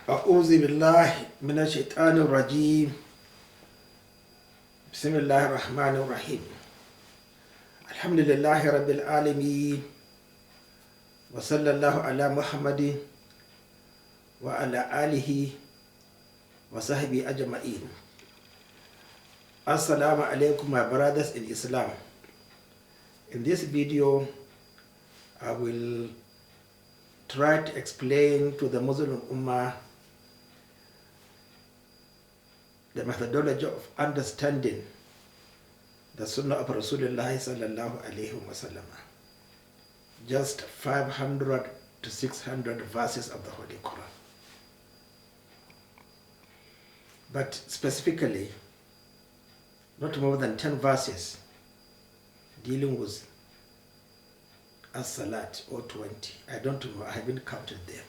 أعوذ بالله من الشيطان الرجيم. بسم الله الرحمن الرحيم. الحمد لله رب العالمين، وصلى الله على محمد وعلى آله وصحبه أجمعين. Assalamu alaikum, my brothers in Islam. In this video, I will try to explain to the Muslim Ummah the methodology of understanding the Sunnah of Rasulullah sallallahu alaihi wasallam. Just 500 to 600 verses of the Holy Quran. But specifically, not more than 10 verses dealing with as-salat, or 20. I don't know, I haven't counted them.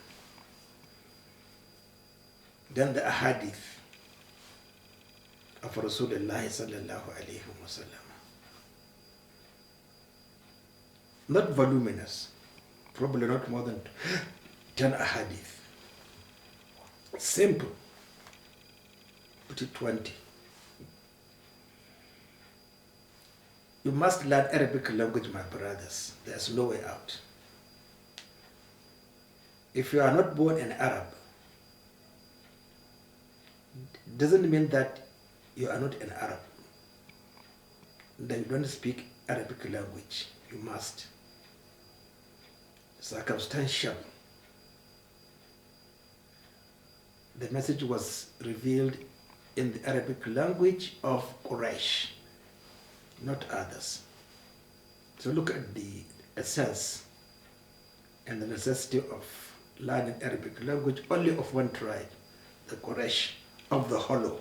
Then the ahadith of Rasulullah sallallahu alaihi wasallam. Not voluminous, probably not more than 10 ahadith. Simple, put it 20. You must learn Arabic language, my brothers. There's no way out. If you are not born an Arab, doesn't mean that you are not an Arab, that you don't speak Arabic language. You must. Circumstantial. The message was revealed in the Arabic language of Quraysh, not others. So look at the essence and the necessity of learning Arabic language only of one tribe, the Quraysh of the Hollow.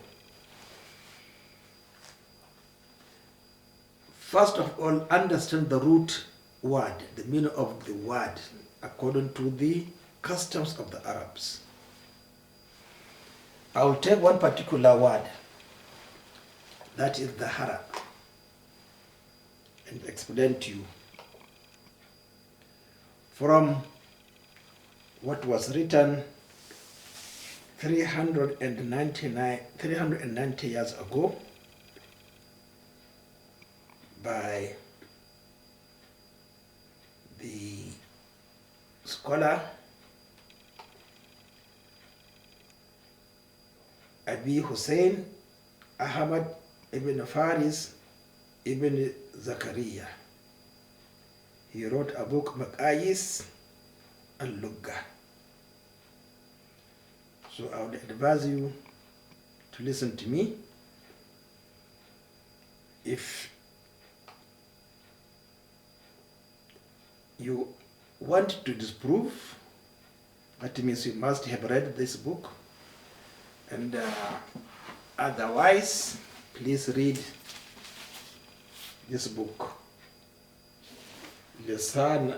First of all, understand the root word, the meaning of the word, according to the customs of the Arabs. I will take one particular word, that is the harab, and explain to you from what was written 390 years ago by the scholar Abi Hussein Ahmad ibn Faris ibn Zakaria. He wrote a book, Maqayis al-Lugha. So I would advise you to listen to me. If you want to disprove, that means you must have read this book, and otherwise, please read this book, Lisan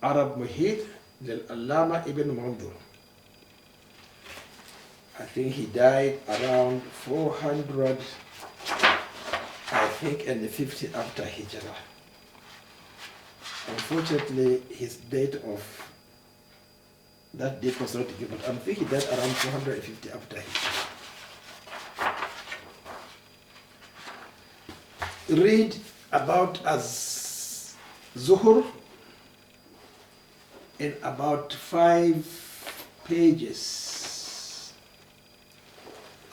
Arab Muhit lil-Allama ibn Mandur. I think he died around 400, and 50 after Hijrah. Unfortunately, his date of that date was not given, but I think he died around 450 after Hijrah. Read about as Zuhur in about 5 pages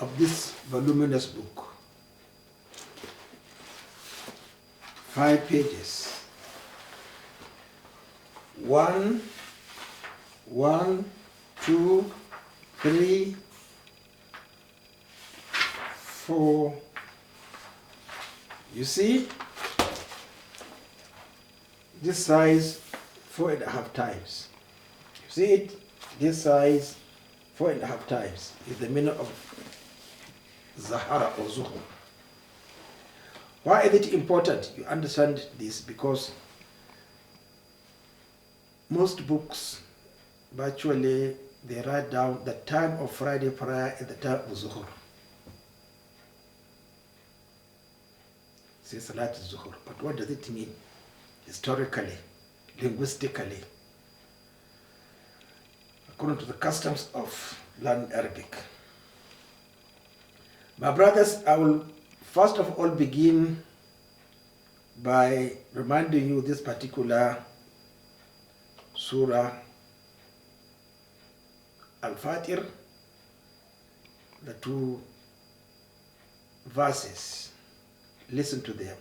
of this voluminous book. 5 pages. 1, 2, 3, 4. You see, this size 4.5 times. You see it? This size 4.5 times is the meaning of Zahara or Zuhur. Why is it important you understand this? Because most books, virtually, they write down the time of Friday prayer and the time of Zuhur. Say Salat Zuhur. But what does it mean? Historically, linguistically. According to the customs of learn Arabic. My brothers, I will first of all begin by reminding you this particular surah Al-Fatir, the two verses. Listen to them.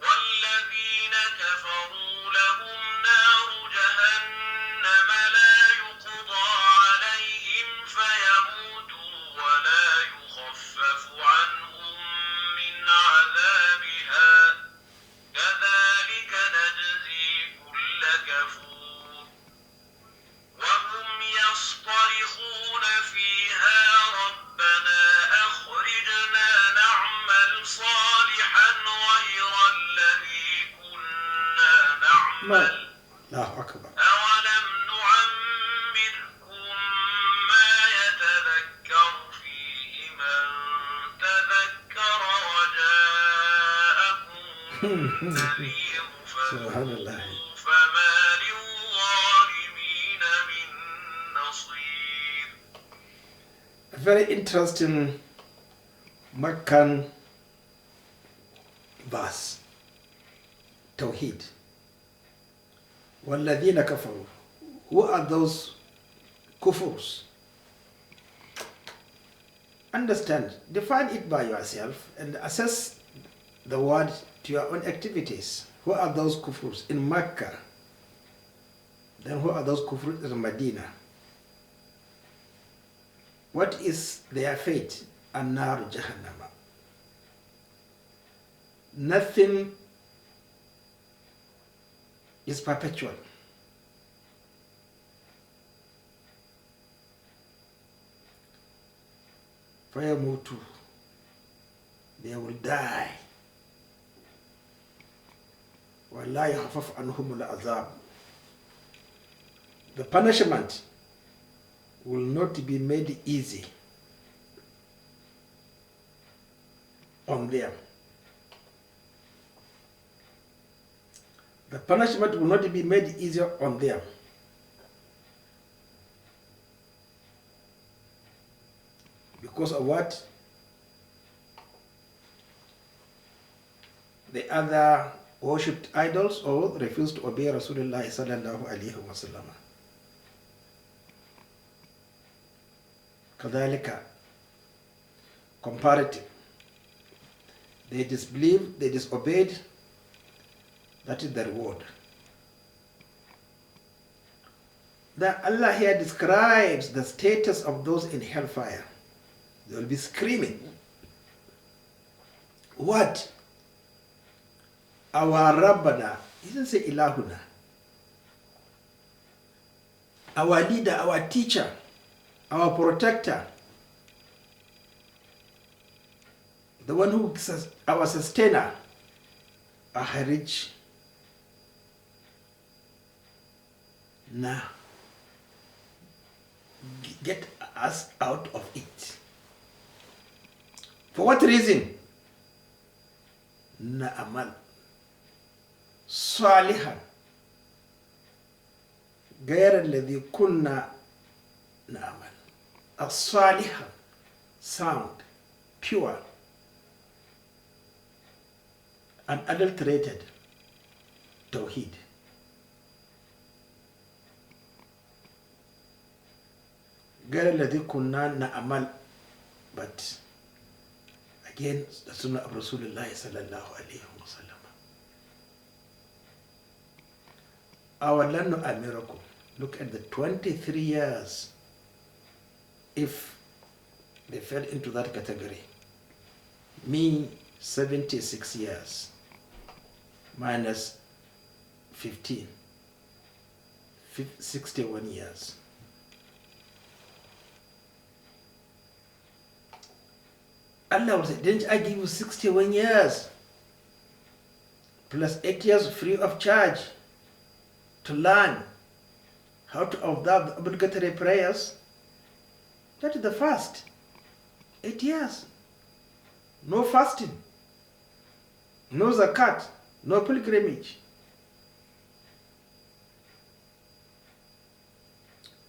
والذين كفروا لهم نار جهنم لا يقضى عليهم فيموتوا ولا يخفف عنهم من عذابها كذلك نجزي كل كفور وهم يصطرخون فيها ربنا أخرجنا نعمل صالحا غير الذي كنا نعمل الله أكبر. أولم نعمركم ما يتذكر فيه من تذكر وجاءكم النذير سبحان الله. فذوقوا فما للظالمين من نصير. A very interesting Meccan verse. Tawheed. وَالَّذِينَ كَفَرُوا. Who are those kufus? Understand, define it by yourself and assess the word to your own activities. Who are those kufus in Mecca? Then who are those kufus in Medina? What is their fate? An-nar jahannama. Nothing is perpetual. فَيَمُوتُ. They will die. وَلَا يَخْفَفْ عَنْهُمُ الْعَذَابُ. The punishment will not be made easy on them. The punishment will not be made easier on them. Because of what? The other worshipped idols or refused to obey Rasulullah sallallahu alaihi wasallam. كذلك, comparative. They disbelieved, they disobeyed, that is the reward. That Allah here describes the status of those in hellfire. They will be screaming. What? Our Rabbana, he doesn't say Ilahuna. Our leader, our teacher, our protector, the one who is our sustainer, Aharij. Now, get us out of it. For what reason? Na'amal salihan غير الذي كنا نعمل. الصالحة, sound, pure, unadulterated Tawheed. غير الذي كنا نعمل. But again, the Sunnah of Rasulullah sallallahu alayhi wa sallam. Our land of miracle. Look at the 23 years. If they fell into that category. Me, 76 years. Minus 15. 61 years. Allah will say, didn't I give you 61 years? Plus 8 years free of charge to learn how to observe the obligatory prayers. That is the fast. 8 years. No fasting. No zakat. No pilgrimage.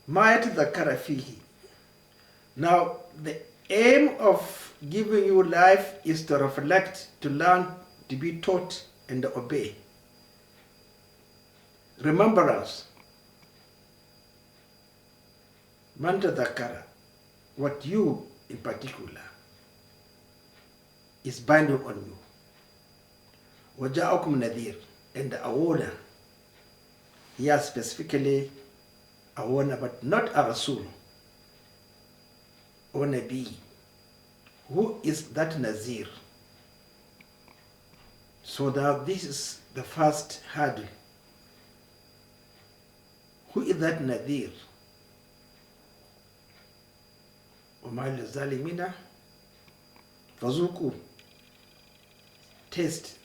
ما يتذكر فيه Now, the aim of giving you life is to reflect, to learn, to be taught, and obey. Remembrance. Man tadhakkara, what you in particular is binding on you. Waja'akum nazir, and a warner. Here specifically a warner, but not a Rasul or Nabi. Who is that nazir? So now this is the first hurdle. Who is that nazir? وَمَا لِلظَّالِمِينَ فَذُوقُوا. Taste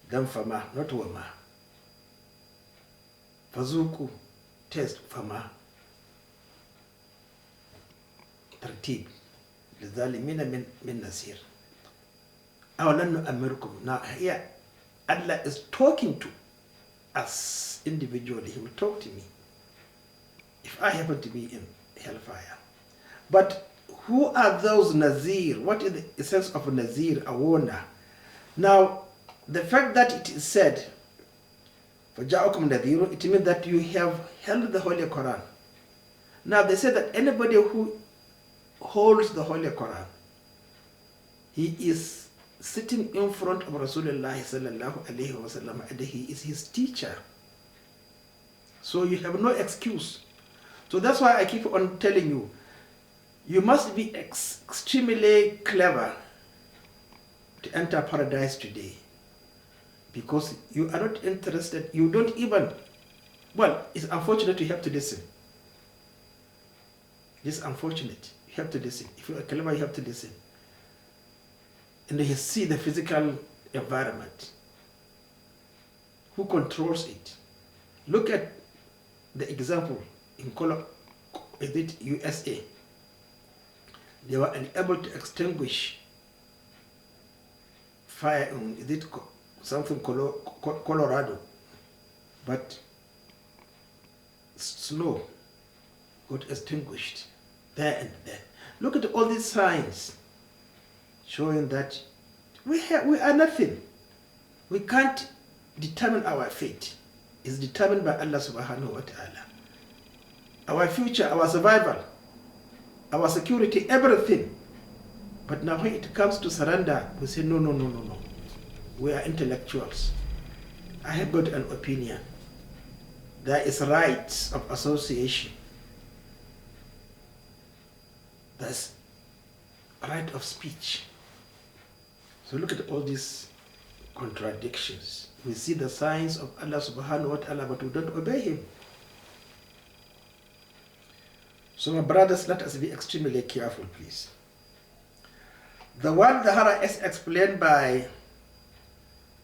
them fama, not wama. فَذُوقُوا. Taste fama. ترتيب للظالمين من نصير. أَوَلَنُّ أَمِرْكُمْ. Now here Allah is talking to us individually. He will talk to me if I happen to be in hellfire. But who are those nazir? What is the essence of a nazir, a warner? Now, the fact that it is said, فَجَاءَكُمْ نَذِيرٌ, it means that you have held the Holy Quran. Now, they say that anybody who holds the Holy Quran, he is sitting in front of Rasulullah sallallahu alayhi wa sallam, and he is his teacher. So you have no excuse. So that's why I keep on telling you, you must be extremely clever to enter paradise today, because you are not interested, you don't even, well, it's unfortunate you have to listen. It's unfortunate, you have to listen. If you are clever, you have to listen. And you see the physical environment. Who controls it? Look at the example in USA. They were unable to extinguish fire in something Colorado, but snow got extinguished there and there. Look at all these signs showing that we are nothing. We can't determine our fate. It's determined by Allah subhanahu wa ta'ala. Our future, our survival, our security, everything. But now when it comes to surrender, we say, no, no, no, no, no. We are intellectuals. I have got an opinion. There is rights of association. There's right of speech. So look at all these contradictions. We see the signs of Allah subhanahu wa ta'ala, but we don't obey him. So my brothers, let us be extremely careful, please. The word Dahara is explained by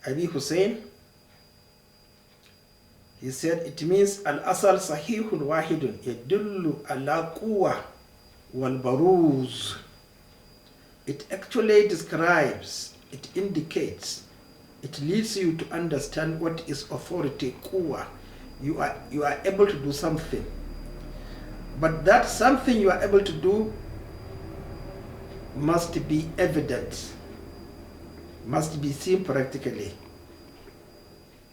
Abi Hussein. He said it means al-asal sahihun wahidun yadullu ala quwwa wal baruz. It actually describes, it indicates, it leads you to understand what is authority, quwwa. You are able to do something. But that something you are able to do must be evident, must be seen practically.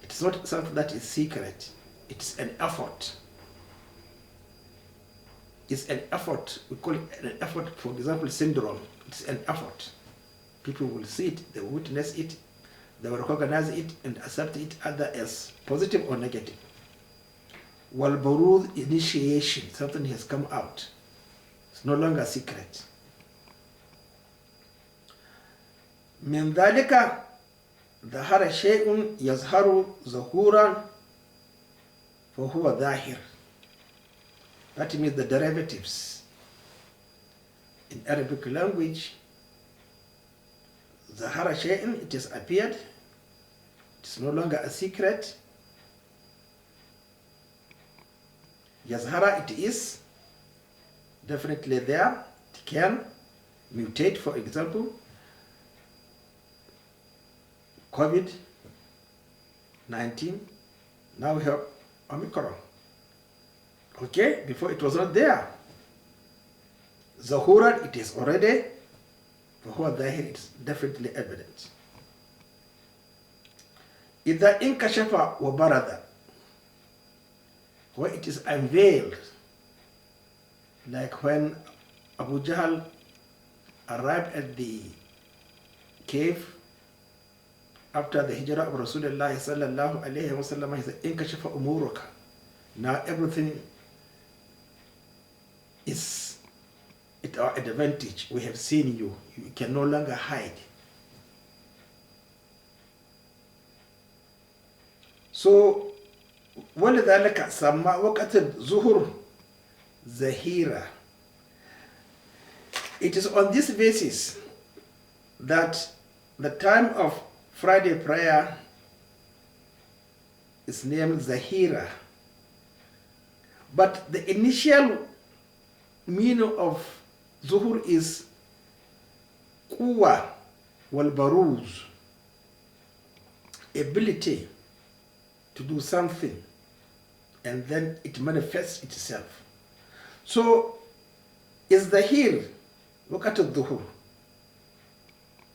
It's not something that is secret. It's an effort. It's an effort. We call it an effort, for example, syndrome. It's an effort. People will see it, they will witness it, they will recognize it and accept it either as positive or negative. Wal barud, initiation, something has come out. It's no longer a secret. من ذلك ظهر شيء يظهر ظهورا فهو ظاهر. That means the derivatives. In Arabic language, ظهر شيء, it has appeared. It's no longer a secret. Yazhara, it is definitely there. It can mutate, for example, COVID-19. Now we have Omicron. Okay, before it was not there. Zahuran, it is already, فهو ظاهر, it is definitely evident. إذا انكشف وبرد, where it is unveiled, like when Abu Jahl arrived at the cave after the hijrah of Rasulullah sallallahu alayhi wa sallam, he said, inkashafa umuruka. Now everything is at our advantage. We have seen you. You can no longer hide. So, ولذلك سمى وقت الظهر ظهيرا. It is on this basis that the time of Friday prayer is named Zahira. But the initial meaning of Zuhur is Quwa wal Baruz, ability to do something, and then it manifests itself. So, is Zahir Wakat al-Dhuhur,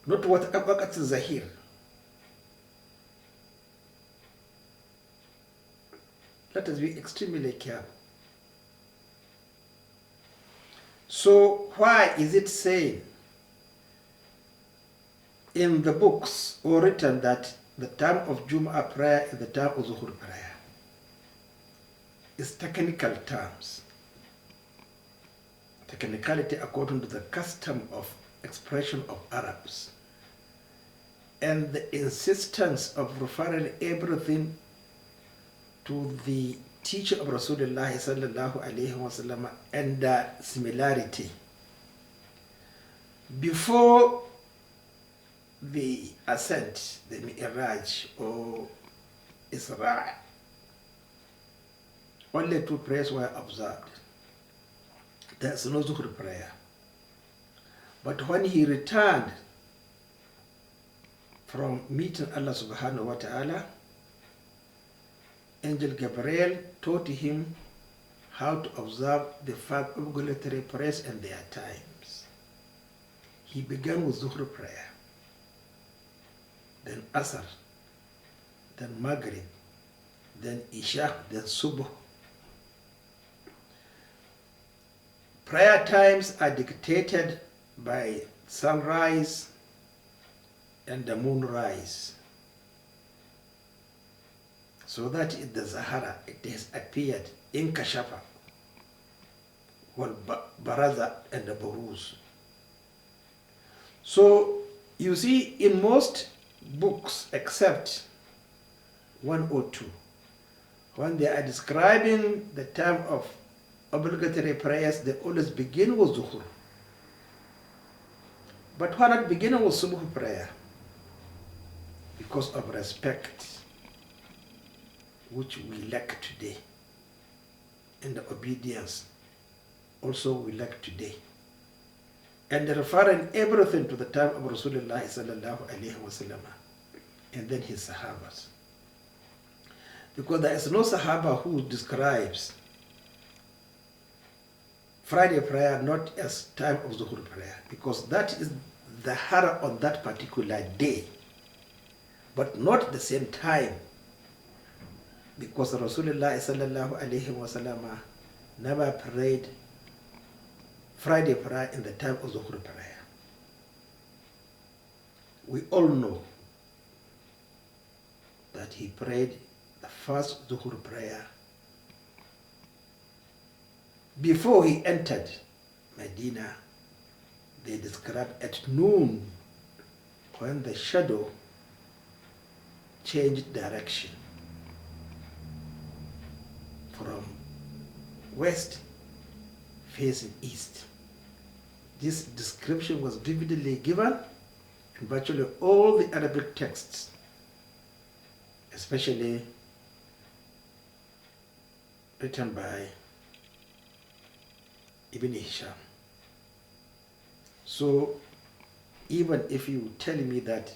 not what Wakat al-Zahir. Let us be extremely careful. So why is it saying in the books or written that the time of Juma prayer is the time of Zuhur prayer? It's technical terms. Technicality according to the custom of expression of Arabs. And the insistence of referring everything to the teaching of Rasulullah sallallahu alayhi wa sallam and the similarity. Before the ascent, the Mi'raj or Isra, only two prayers were observed. There's no Zuhr prayer. But when he returned from meeting Allah subhanahu wa ta'ala, Angel Gabriel taught him how to observe the five obligatory prayers and their times. He began with Zuhr prayer, then Asr, then Maghrib, then Isha, then Subh. Prayer times are dictated by sunrise and the moonrise. So that in the Zahara it has appeared in Kashafa, wal Baraza and the Buruz. So you see in most books except one or two, when they are describing the time of obligatory prayers, they always begin with Zuhur. But why not begin with Subh prayer? Because of respect, which we lack today, and the obedience also we lack today. And referring everything to the time of Rasulullah sallallahu alayhi wa sallam and then his Sahabas. Because there is no Sahaba who describes Friday prayer not as time of Zuhur prayer, because that is the hara on that particular day, but not the same time, because Rasulullah sallallahu alayhi wa sallam never prayed Friday prayer in the time of Zuhur prayer. We all know that he prayed the first Zuhur prayer before he entered Medina. They describe at noon, when the shadow changed direction from west facing east. This description was vividly given in virtually all the Arabic texts, especially written by Ibn Hisham. So even if you tell me that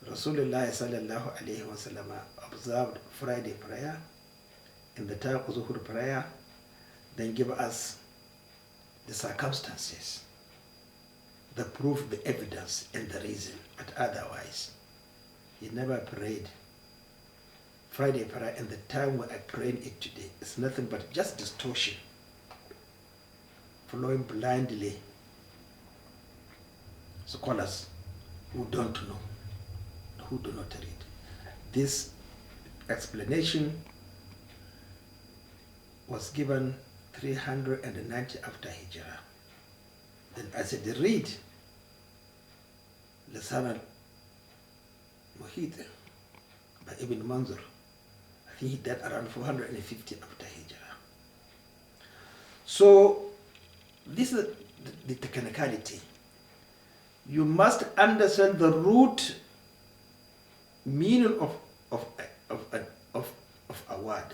Rasulullah sallallahu alayhi wa sallam observed Friday prayer in the time of Zuhur prayer, then give us the circumstances, the proof, the evidence, and the reason. But otherwise, he never prayed Friday prayer, and the time when I pray it today is nothing but just distortion, following blindly scholars who don't know, who do not read. This explanation was given 390 after Hijrah. Then I said, read Lisan al-Muhit by Ibn Manzur. I think he died around 450 after Hijrah. So this is the technicality. You must understand the root meaning of a word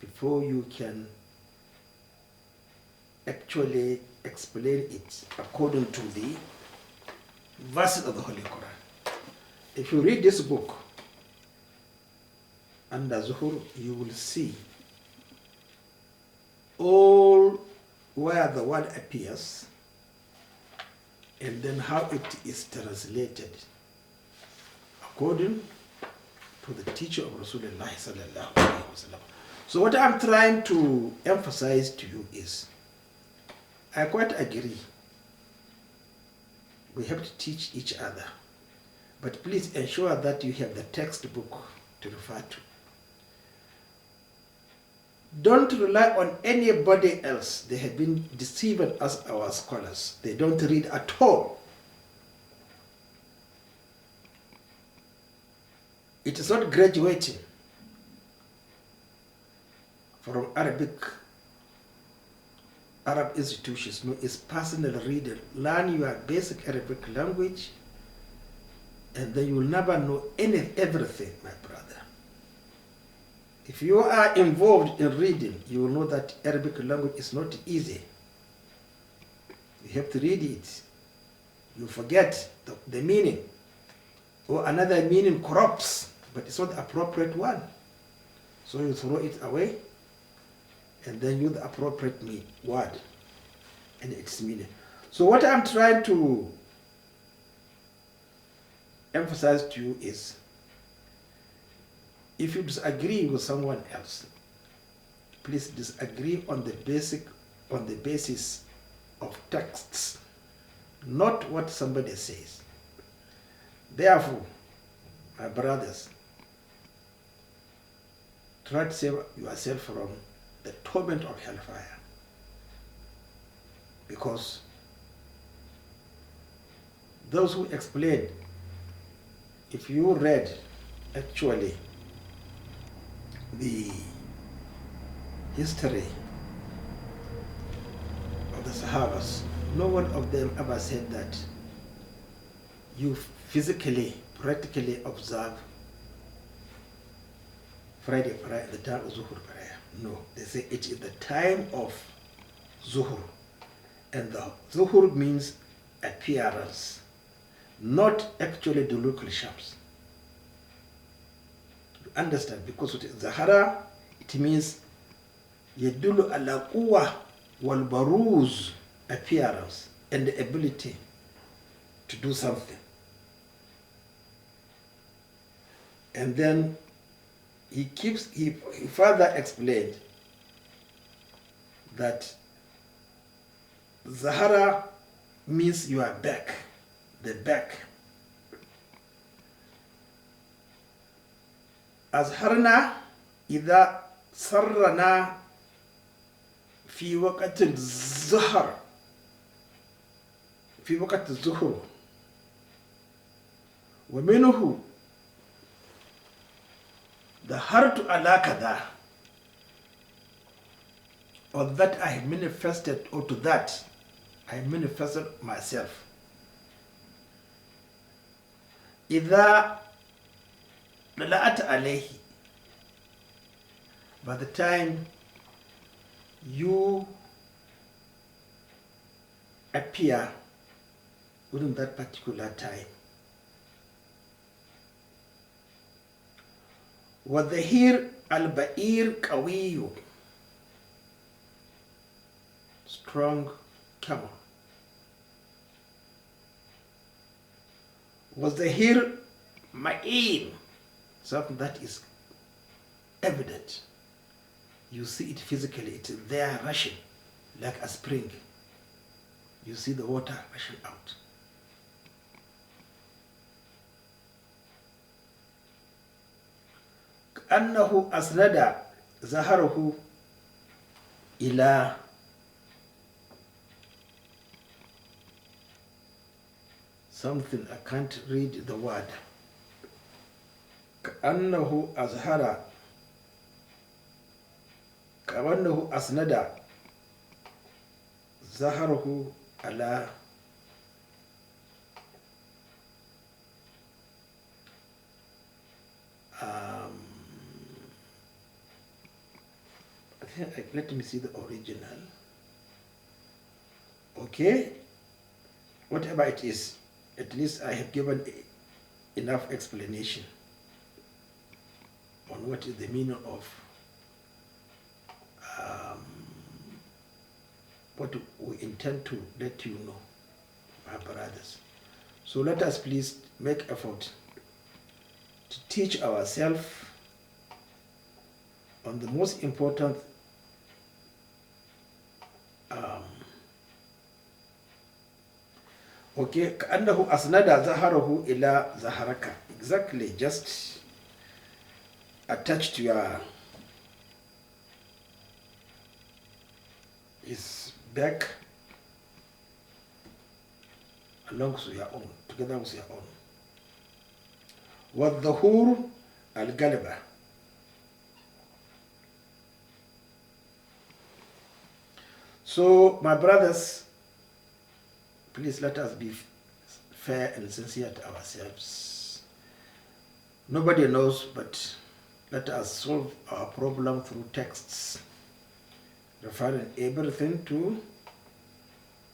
before you can actually explain it according to the verses of the Holy Quran. If you read this book under Zuhur, you will see all where the word appears and then how it is translated according to the teaching of Rasulullah sallallahu alaihi wasallam. So what I'm trying to emphasize to you is, I quite agree. We have to teach each other. But please ensure that you have the textbook to refer to. Don't rely on anybody else. They have been deceiving us, our scholars. They don't read at all. It is not graduating from Arab institutions. No, it's personal reading. Learn your basic Arabic language, and then you will never know everything, my brother. If you are involved in reading, you will know that Arabic language is not easy. You have to read it. You forget the meaning, or another meaning corrupts, but it's not the appropriate one. So you throw it away, and then use the appropriate word and its meaning. So what I'm trying to emphasize to you is, if you disagree with someone else, please disagree on the basis of texts, not what somebody says. Therefore, my brothers, try to save yourself from the torment of hellfire. Because those who explain, if you read actually the history of the Sahabas, no one of them ever said that you physically, practically observe Friday prayer at the time of Zuhur prayer. No, they say it is the time of Zuhur. And the Zuhur means appearance, not actually the local shams. You understand? Because it is Zahara, it means yadulu ala quwwa wal baruz, appearance and the ability to do something. And then he further explained that Zahara means your back, the back. أظهرنا إذا سرنا في وقت الظهر في وقت الظهر ومنه ظهرت على كذا, or that I manifested, or to that I manifested myself. إذا طلعت عليه, by the time you appear within that particular time. وَظَهِيرْ الْبَئِيرْ قَوِيٌّ, strong camel. Was the hair ma'in, something that is evident. You see it physically, it's there rushing like a spring. You see the water rushing out. كأنه أسند ظهره إلى something, I can't read the word. كأنه أسند ظهره على let me see the original. Okay, whatever it is, at least I have given enough explanation on what is the meaning of what we intend to let you know, my brothers. So let us please make effort to teach ourselves on the most important okay, كأنه أسند ظهره إلى ظهرك. Exactly, just attach to your his back along with your own, together with your own. والظهور القلبة. So, my brothers, please let us be fair and sincere to ourselves. Nobody knows, but let us solve our problem through texts, referring everything to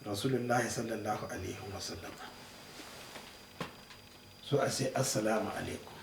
Rasulullah sallallahu alaihi wasallam. So I say, Assalamu alaikum.